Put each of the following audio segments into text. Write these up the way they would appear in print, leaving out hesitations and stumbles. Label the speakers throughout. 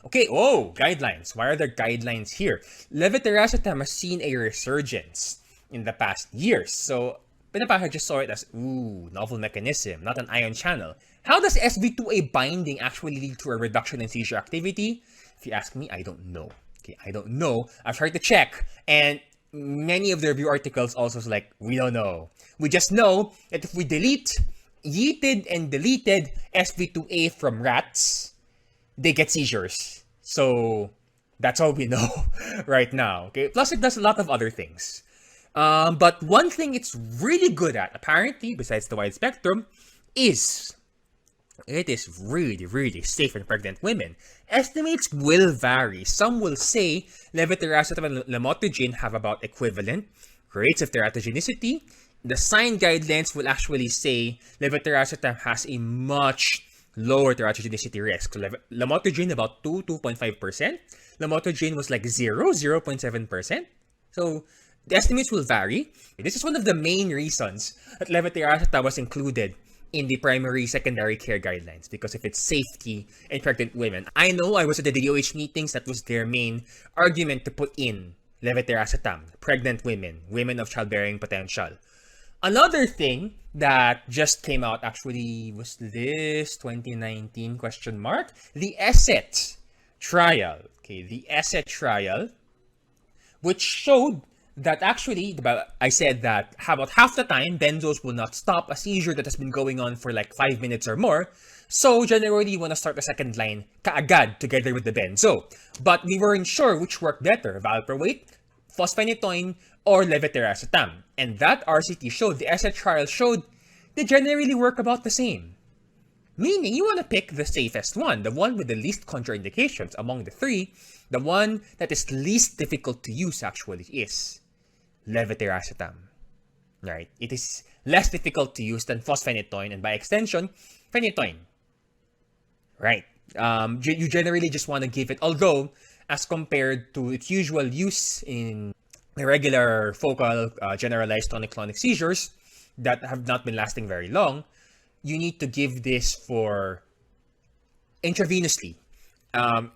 Speaker 1: Okay, guidelines. Why are there guidelines here? Levetiracetam has seen a resurgence in the past years. So, Pinapaha just saw it as, novel mechanism, not an ion channel. How does SV2A binding actually lead to a reduction in seizure activity? If you ask me, I don't know. Okay, I don't know. I've tried to check, and many of the review articles also is like, we don't know. We just know that if we yeeted and deleted SV2A from rats, they get seizures. So that's all we know right now. Okay. Plus, it does a lot of other things. But one thing it's really good at, apparently, besides the wide spectrum, is it is really, really safe in pregnant women. Estimates will vary. Some will say levetiracetam and lamotrigine have about equivalent rates of teratogenicity. The sign guidelines will actually say levetiracetam has a much lower teratogenicity risk. So lamotrigine about 2.5%. Lamotrigine was like 0.7%. So the estimates will vary. This is one of the main reasons that levetiracetam was included in the primary secondary care guidelines, because of its safety in pregnant women. I know I was at the DOH meetings, that was their main argument to put in levetiracetam, pregnant women, women of childbearing potential. Another thing that just came out actually was this 2019 ? The ESSET trial. Okay, the ESSET trial, which showed that actually, I said that about half the time, benzos will not stop a seizure that has been going on for like 5 minutes or more. So generally, you want to start the second line kaagad together with the benzo. But we weren't sure which worked better, valproate, Phenytoin, or levetiracetam. And that RCT showed, the ESSET trial showed, they generally work about the same. Meaning, you want to pick the safest one, the one with the least contraindications among the three. The one that is least difficult to use actually is levetiracetam. Right? It is less difficult to use than Phenytoin, and by extension, Phenytoin. Right? You generally just want to give it, although as compared to its usual use in the regular focal generalized tonic-clonic seizures that have not been lasting very long, you need to give this for intravenously,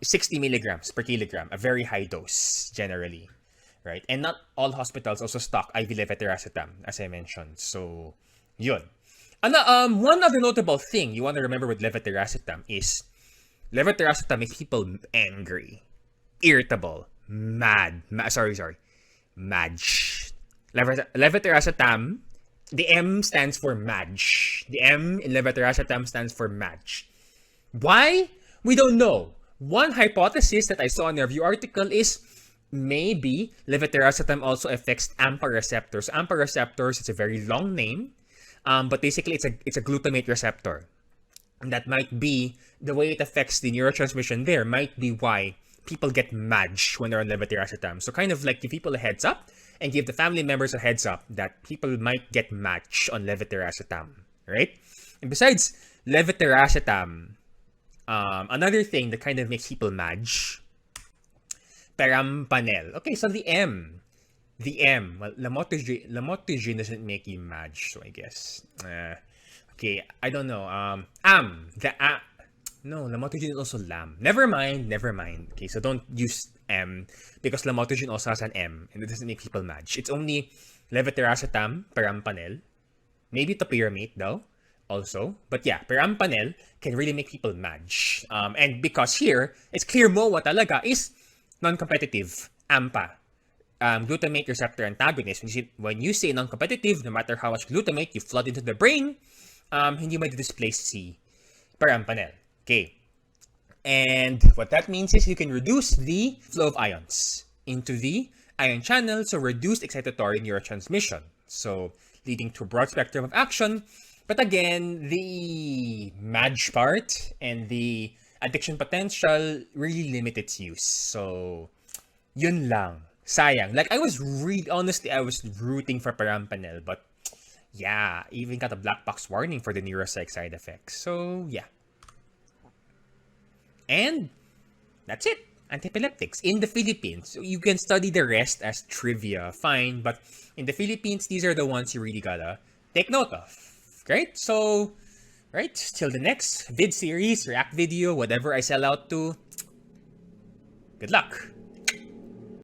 Speaker 1: 60 milligrams per kilogram, a very high dose generally, right? And not all hospitals also stock IV levetiracetam, as I mentioned. So, yun. One other notable thing you want to remember with levetiracetam is levetiracetam makes people angry, irritable, mad. MADGE. Levetiracetam, the M stands for MADGE. The M in levetiracetam stands for MADGE. Why? We don't know. One hypothesis that I saw in a review article is maybe levetiracetam also affects AMPA receptors. AMPA receptors, it's a very long name, but basically it's a glutamate receptor. And that might be the way it affects the neurotransmission there, might be why people get MADGE when they're on levetiracetam. So kind of like give people a heads up and give the family members a heads up that people might get MADGE on levetiracetam, right? And besides levetiracetam, another thing that kind of makes people MADGE, Perampanel. Okay, so the M. Well, lamotrigine doesn't make you MADGE, so I guess. Okay, I don't know. No, lamotrigine is also LAM. Never mind. Okay, so don't use M because lamotrigine also has an M and it doesn't make people MADGE. It's only levetiracetam, Perampanel, maybe topiramate though, also. But yeah, Perampanel can really make people MADGE. And because here, it's clear MOA talaga is non-competitive AMPA. Glutamate receptor antagonist. When you say non-competitive, no matter how much glutamate you flood into the brain, hindi may displace si Perampanel. Okay. And what that means is you can reduce the flow of ions into the ion channel, so reduced excitatory neurotransmission. So leading to a broad spectrum of action. But again, the MADGE part and the addiction potential really limit its use. So, yun lang. Sayang. Like, honestly, I was rooting for Perampanel, but yeah, even got a black box warning for the neuropsych side effects. So, yeah. And that's it. Antiepileptics in the Philippines. So you can study the rest as trivia, fine. But in the Philippines, these are the ones you really gotta take note of. Great? So, right, till the next vid series, react video, whatever I sell out to, Good luck!